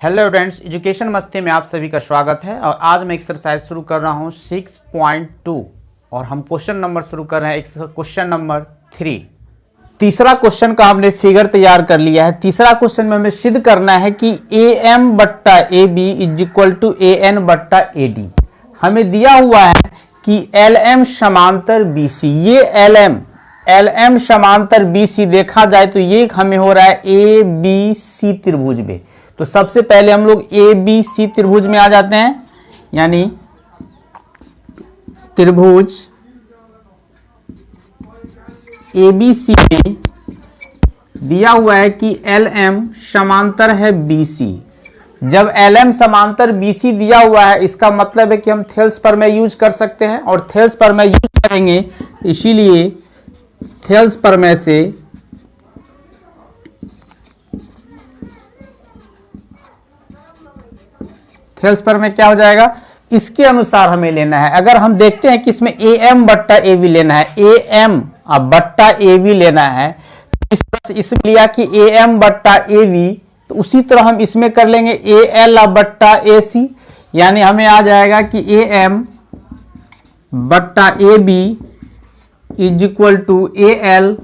Hello friends, education मस्ती में आप सभी का स्वागत है। और आज मैं एक्सरसाइज शुरू कर रहा हूं 6.2 और हम क्वेश्चन नंबर शुरू कर रहे हैं क्वेश्चन नंबर 3। तीसरा क्वेश्चन का हमने फिगर तैयार कर लिया है। तीसरा क्वेश्चन में हमें सिद्ध करना है कि AM बट्टा AB is equal to AN बट्टा AD। हमें दिया हुआ है कि LM समांतर BC। ये LM समांतर BC देखा जाए तो ये हमें हो रहा है ABC त्रिभुज में। तो सबसे पहले हम लोग ABC त्रिभुज में आ जाते हैं, यानी त्रिभुज ABC में दिया हुआ है कि LM समांतर है BC। जब LM समांतर BC दिया हुआ है, इसका मतलब है कि हम थेल्स प्रमेय यूज कर सकते हैं और थेल्स प्रमेय यूज करेंगे, इसीलिए थेल्स प्रमेय से थेल्स प्रमेय क्या हो जाएगा, इसके अनुसार हमें लेना है। अगर हम देखते हैं कि इसमें AM बट्टा AB लेना है, AM बट्टा AB लेना है, इसमें लिया कि AM बट्टा AB, तो उसी तरह हम इसमें कर लेंगे AL बट्टा AC, यानी हमें आ जाएगा कि AM बट्टा AB is equal to AL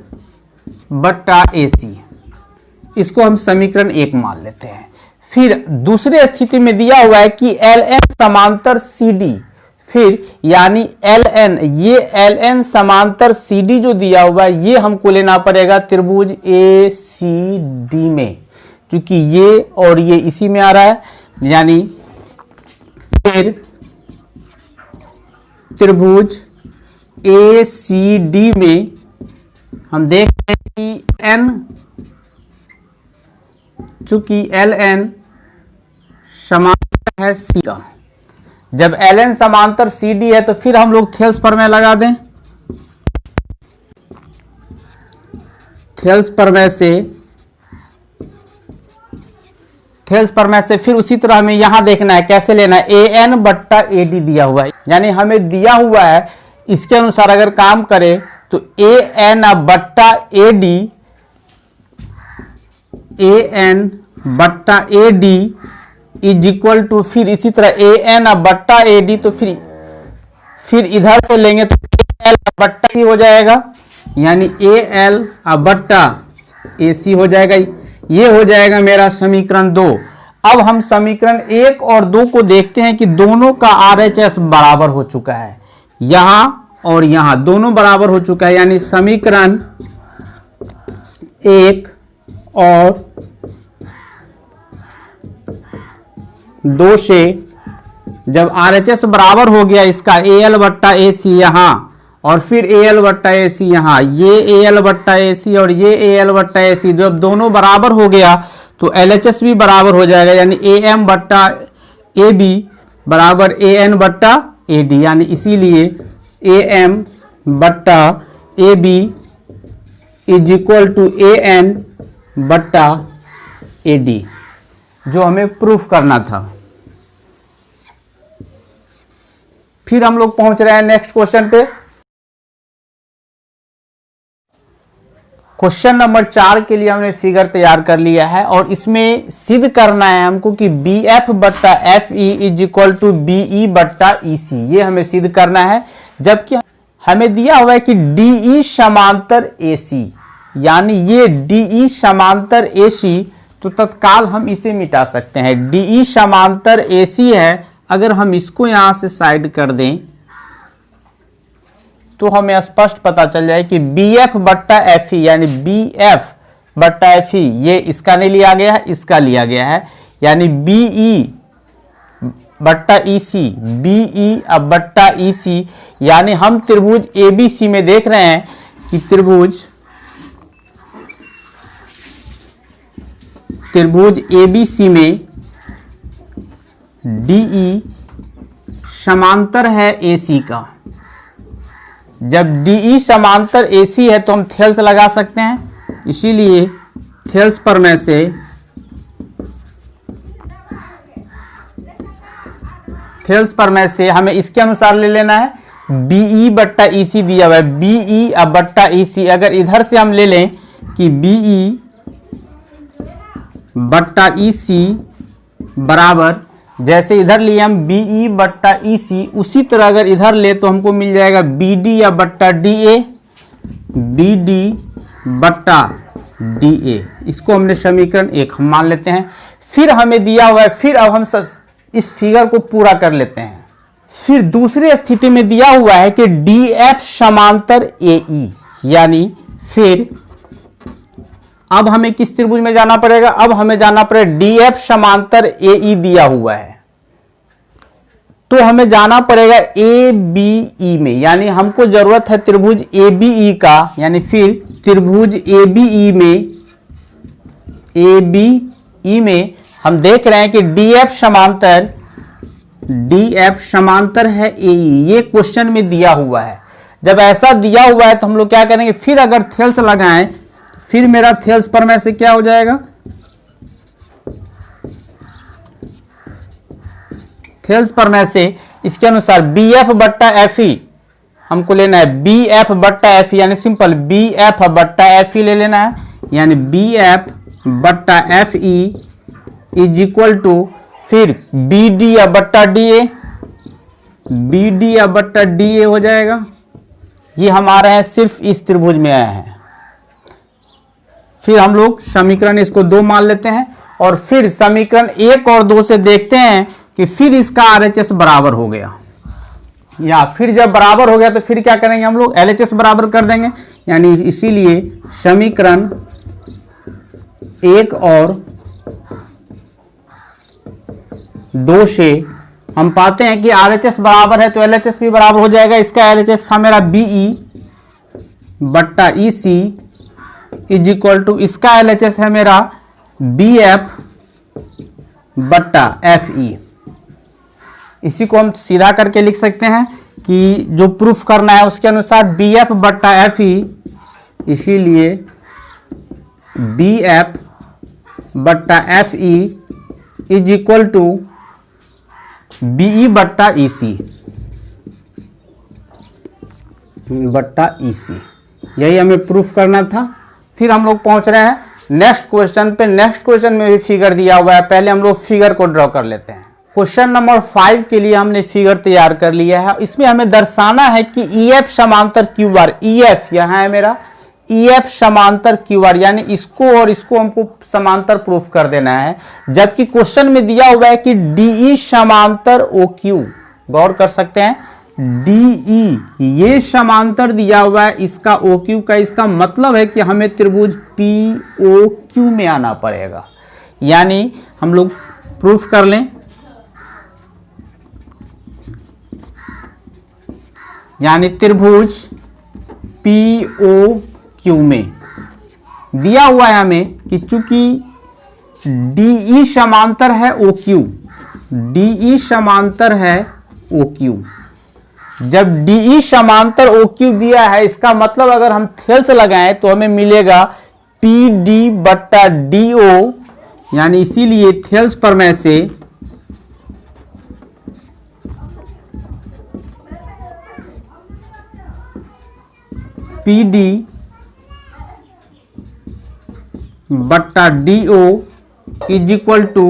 बट्टा AC। इसको हम समीकरण 1 मान लेते हैं। फिर दूसरी स्थिति में दिया हुआ है कि LN समांतर CD, फिर यानी LN, ये LN समांतर CD जो दिया हुआ है, ये हमको लेना पड़ेगा त्रिभुज ACD में, क्योंकि ये और ये इसी में आ रहा है। यानी फिर त्रिभुज ACD में हम देखते हैं कि चूंकि LN समांतर है C का, जब LN समांतर CD है तो फिर हम लोग थेल्स प्रमेय लगा दें। थेल्स प्रमेय से फिर उसी तरह हमें यहां देखना है कैसे लेना है। AN बट्टा AD दिया हुआ है, यानी हमें दिया हुआ है इसके अनुसार अगर काम करें तो AN बट्टा AD इज इक्वल टू, फिर इसी तरह AN बट्टा AD, तो फिर इधर से लेंगे तो AL बट्टा AC हो जाएगा, यानी AL बट्टा AC हो जाएगा। ये हो जाएगा मेरा समीकरण 2। अब हम समीकरण 1 और 2 को देखते हैं कि दोनों का RHS बराबर हो चुका है, यहां और यहां दोनों बराबर हो चुका है, यानी समीकरण 1 और 2 से जब RHS बराबर हो गया इसका AL बट्टा AC यहां और फिर AL बट्टा AC यहां, ये AL बट्टा AC और ये AL बट्टा AC, जब दोनों बराबर हो गया तो LHS भी बराबर हो जाएगा, यानी AM बट्टा AB बराबर AN बट्टा AD, यानी इसीलिए AM बट्टा AB is equal to AN बट्टा AD, जो हमें प्रूफ करना था। फिर हम लोग पहुंच रहे हैं नेक्स्ट क्वेश्चन पे। क्वेश्चन नंबर 4 के लिए हमने फिगर तैयार कर लिया है और इसमें सिद्ध करना है हमको कि BF बट्टा FE is equal to BE बट्टा EC। ये हमें सिद्ध करना है, जबकि हमें दिया हुआ है कि DE समांतर AC, यानी ये DE समांतर AC, तो तत्काल हम इसे मिटा सकते हैं। DE समांतर AC है, अगर हम इसको यहां से साइड कर दें तो हमें स्पष्ट पता चल जाए कि BF बट्टा FE, यानी BF बट्टा FE, ये इसका नहीं लिया गया है, इसका लिया गया है, यानी BE बट्टा EC, BE बट्टा EC, यानी हम त्रिभुज ABC में देख रहे हैं कि त्रिभुज ABC में DE समांतर है AC का। जब DE समांतर AC है तो हम थेल्स लगा सकते हैं, इसीलिए थेल्स प्रमेय से हमें इसके अनुसार ले लेना है। BE बट्टा EC दिया हुआ है, BE बट्टा EC, अगर इधर से हम ले लें कि BE बट्टा EC बराबर, जैसे इधर लिए हम BE बट्टा EC, उसी तरह अगर इधर ले तो हमको मिल जाएगा BD या बट्टा DA, BD बट्टा DA। इसको हमने समीकरण 1 हम मान लेते हैं। फिर हमें दिया हुआ है, फिर अब हम सब इस फिगर को पूरा कर लेते हैं। फिर दूसरी स्थिति में दिया हुआ है कि DF समांतर AE, यानी फिर अब हमें किस त्रिभुज में जाना पड़ेगा? अब हमें जाना पड़ेगा DF समांतर AE दिया हुआ है, तो हमें जाना पड़ेगा ABE में, यानी हमको जरूरत है त्रिभुज ABE का, यानी फिर त्रिभुज ABE में हम देख रहे हैं कि DF समांतर है AE, ये क्वेश्चन में दिया हुआ है। जब ऐसा दिया हुआ है तो हम लोग क्या करेंगे, फिर अगर थेल्स लगाएं, फिर मेरा थेल्स प्रमेय से क्या हो जाएगा, थेल्स प्रमेय से इसके अनुसार BF बट्टा FE हमको लेना है, BF बट्टा FE, यानी सिंपल BF बट्टा FE ले लेना है, यानी BF बट्टा FE इज इक्वल टू फिर BD या बट्टा DA, BD या बट्टा DA हो जाएगा। ये हमारे हैं सिर्फ इस त्रिभुज में आया है। फिर हम लोग समीकरण इसको 2 मान लेते हैं, और फिर समीकरण 1 और 2 से देखते हैं कि फिर इसका RHS बराबर हो गया, या फिर जब बराबर हो गया तो फिर क्या करेंगे, हम लोग LHS बराबर कर देंगे। यानी इसीलिए समीकरण 1 और 2 से हम पाते हैं कि RHS बराबर है तो LHS भी बराबर हो जाएगा। इसका LHS था मेरा BE बट्टा EC इज इक्वल टू, इसका LHS है मेरा BF बट्टा FE। इसी को हम सीधा करके लिख सकते हैं कि जो प्रूफ करना है उसके अनुसार BF बट्टा FE, इसीलिए BF बट्टा FE is equal to BE बट्टा EC बट्टा EC। यही हमें प्रूफ करना था। फिर हम लोग पहुंच रहे हैं नेक्स्ट क्वेश्चन पे। नेक्स्ट क्वेश्चन में भी फिगर दिया हुआ है, पहले हम लोग फिगर को ड्रॉ कर लेते हैं। क्वेश्चन नंबर 5 के लिए हमने फिगर तैयार कर लिया है। इसमें हमें दर्शाना है कि EF समांतर QR, EF यहाँ है मेरा, EF समांतर QR, यानी इसको और इसको हमको समांतर प्रूफ कर देना है। जबकि क्वेश्चन में दिया हुआ है कि DE समांतर OQ, गौर कर सकते हैं, DE ये समांतर दिया हुआ है इसका OQ का, इसका मतलब है कि हमें त्रिभुज POQ में आना पड़ेगा। यानी हम लोग प्रूफ कर लें, यानी त्रिभुज POQ में दिया हुआ है हमें कि चूंकि DE समांतर है OQ, DE समांतर है OQ। जब DE समांतर OQ दिया है, इसका मतलब अगर हम थेल्स लगाएं तो हमें मिलेगा PD बट्टा DO, यानी इसीलिए थेल्स प्रमेय से PD बट्टा DO is equal to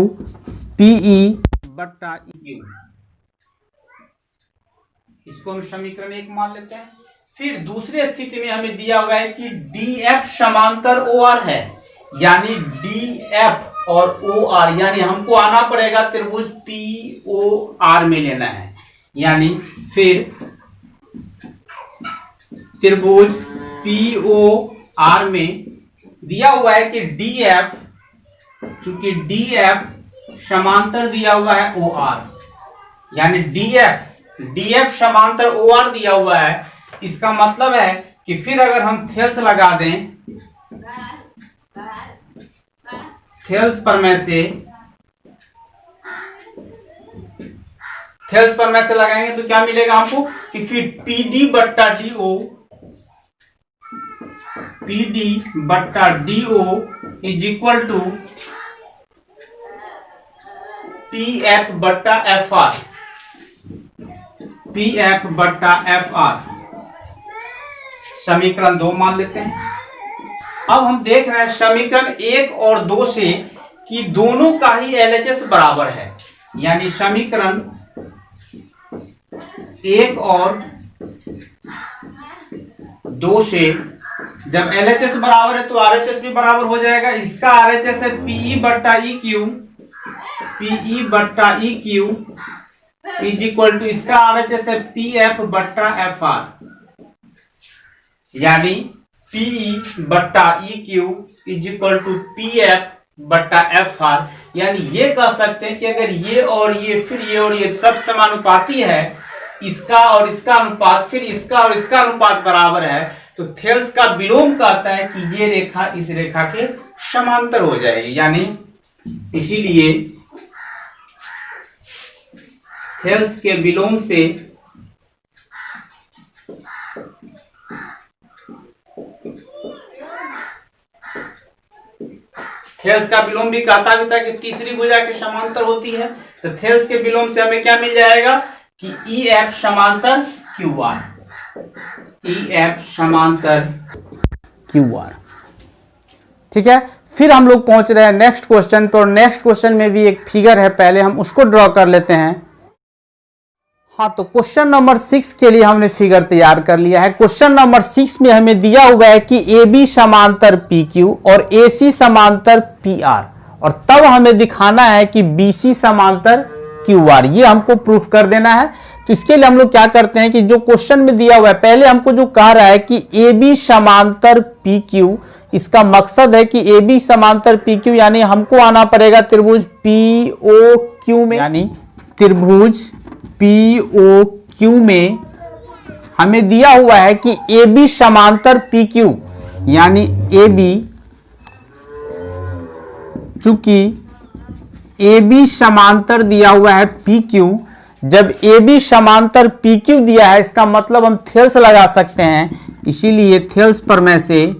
PE बट्टा EQ। इसको हम समीकरण 1 मान लेते हैं। फिर दूसरी स्थिति में हमें दिया हुआ है कि DF समांतर OR है, यानी DF और OR, यानी हमको आना पड़ेगा त्रिभुज POR में लेना है। यानी फिर त्रिभुज POR में दिया हुआ है कि DF, चूंकि DF समांतर दिया हुआ है OR, यानी DF समांतर OR दिया हुआ है, इसका मतलब है कि फिर अगर हम थेल्स लगा दें, थेल्स प्रमेय से लगाएंगे तो क्या मिलेगा हमको कि फिर PD बट्टा DO is equal to PF बट्टा FR, समीकरण 2 मान लेते हैं। अब हम देख रहे हैं समीकरण 1 और 2 से कि दोनों का ही LHS बराबर है, यानी समीकरण 1 और 2 से जब LHS बराबर है तो RHS भी बराबर हो जाएगा। इसका RHS है PE बट्टा EQ, PE बट्टा EQ इज इक्वल टू, इसका RHS है PF बट्टा FR, यानी PE बट्टा EQ is equal to PF बट्टा FR। यानी ये कह सकते हैं कि अगर ये और ये फिर ये और ये सब समानुपाती है, इसका और इसका अनुपात फिर इसका और इसका अनुपात बराबर है, तो थेल्स का विलोम कहता है कि ये रेखा इस रेखा के समांतर हो जाएगी। यानी इसीलिए थेल्स के विलोम से थेल्स का विलोम भी कहता भी था कि तीसरी भुजा के समांतर होती है। तो थेल्स के विलोम से हमें क्या मिल जाएगा कि EF समांतर QR, EF समांतर QR। ठीक है, फिर हम लोग पहुंच रहे हैं नेक्स्ट क्वेश्चन पर। नेक्स्ट क्वेश्चन में भी एक फिगर है, पहले हम उसको ड्रॉ कर लेते हैं। हाँ, तो क्वेश्चन नंबर 6 के लिए हमने फिगर तैयार कर लिया है। क्वेश्चन नंबर 6 में हमें दिया हुआ है कि AB समांतर PQ और AC समांतर PR, और तब हमें दिखाना है कि BC समांतर QR। ये हमको प्रूफ कर देना है। तो इसके लिए हम लोग क्या करते हैं कि जो क्वेश्चन में दिया हुआ है, पहले हमको जो कह रहा है कि AB समांतर PQ, इसका मकसद है कि AB समांतर PQ, यानी हमको आना पड़ेगा त्रिभुज POQ में, यानी त्रिभुज POQ में हमें दिया हुआ है कि AB समांतर PQ, यानी AB, चूंकि AB समांतर दिया हुआ है PQ, जब AB समांतर PQ दिया है इसका मतलब हम थेल्स लगा सकते हैं। इसीलिए थेल्स प्रमेय से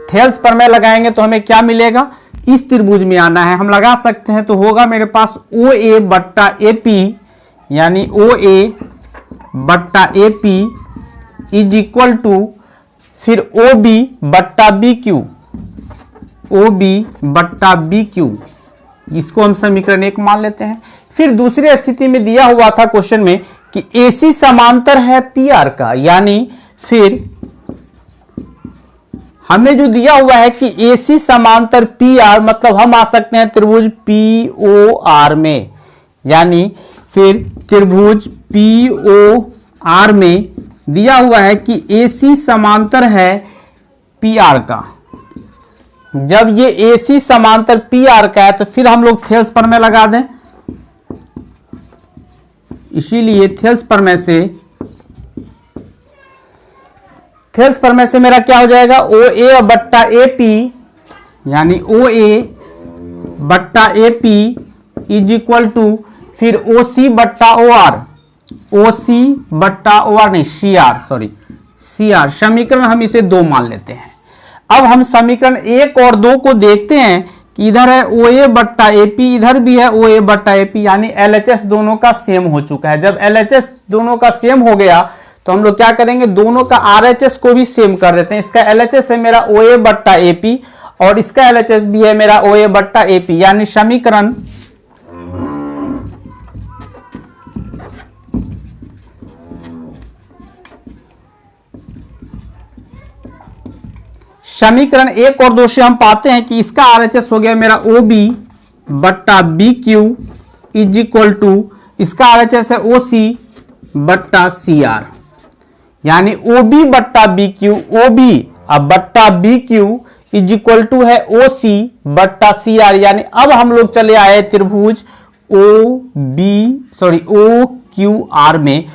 थेल्स प्रमेय लगाएंगे तो हमें क्या मिलेगा, इस त्रिभुज में आना है, हम लगा सकते हैं। तो होगा मेरे पास OA बट्टा AP, यानी OA बट्टा AP इज इक्वल टू फिर OB बट्टा BQ, OB बट्टा BQ, इसको हम समीकरण 1 मान लेते हैं। फिर दूसरी स्थिति में दिया हुआ था क्वेश्चन में कि AC समांतर है PR का, यानी फिर हमें जो दिया हुआ है कि AC समांतर PR, मतलब हम आ सकते हैं त्रिभुज POR में, यानी फिर त्रिभुज POR में दिया हुआ है कि AC समांतर है PR का। जब ये AC समांतर PR का है तो फिर हम लोग थेल्स प्रमेय लगा दें। इसीलिए थेल्स प्रमेय से मेरा क्या हो जाएगा, OA बट्टा AP, यानी OA बट्टा AP इज इक्वल टू फिर OC बट्टा OR, OC बट्टा OR नहीं CR। समीकरण हम इसे 2 मान लेते हैं। अब हम समीकरण 1 और 2 को देखते हैं कि इधर है OA बट्टा AP, इधर भी है OA बट्टा AP, यानी LHS दोनों का सेम हो चुका है। जब LHS दोनों का सेम हो गया तो हम लोग क्या करेंगे, दोनों का RHS को भी सेम कर देते हैं। इसका LHS है मेरा OA बट्टा AP और इसका LHS भी है मेरा OA बट्टा AP, यानी समीकरण समीकरण 1 और 2 से हम पाते हैं कि इसका RHS हो गया मेरा OB बट्टा BQ इज इक्वल टू, इसका RHS है OC बट्टा CR, यानी OB बट्टा BQ, OB अब बट्टा BQ इज इक्वल टू है OC बट्टा CR। यानी अब हम लोग चले आए त्रिभुज OQR में।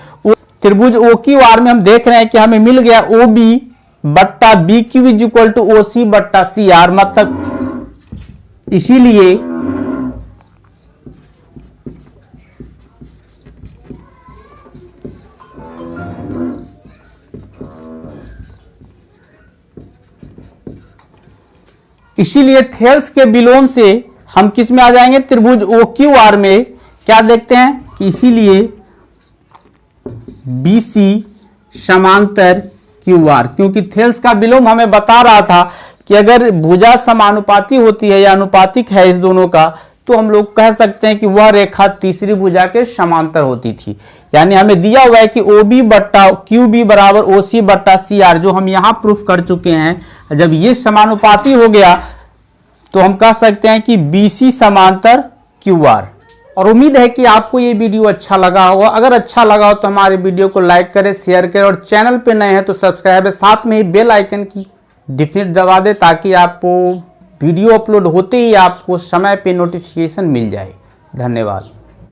त्रिभुज OQR में हम देख रहे हैं कि हमें मिल गया OB बट्टा BQ is equal to OC बट्टा CR, मतलब इसीलिए थेल्स के विलोम से हम किस में आ जाएंगे, त्रिभुज OQR में। क्या देखते हैं कि इसीलिए BC समांतर क्यू आर, क्योंकि थेल्स का विलोम हमें बता रहा था कि अगर भुजा समानुपाती होती है या अनुपातिक है इस दोनों का, तो हम लोग कह सकते हैं कि वह रेखा तीसरी भुजा के समांतर होती थी। यानी हमें दिया हुआ है कि OB बट्टा QB बराबर OC बट्टा CR, जो हम यहां प्रूफ कर चुके हैं। जब ये समानुपाती हो गया तो हम कह सकते हैं कि BC समांतर QR। और उम्मीद है कि आपको ये वीडियो अच्छा लगा होगा। अगर अच्छा लगा हो तो हमारे वीडियो को लाइक करें, शेयर करें, और चैनल पे नए हैं तो सब्सक्राइब है, साथ में ही बेल आइकन की डिफिनिट दबा दें ताकि आपको वीडियो अपलोड होते ही आपको समय पे नोटिफिकेशन मिल जाए। धन्यवाद।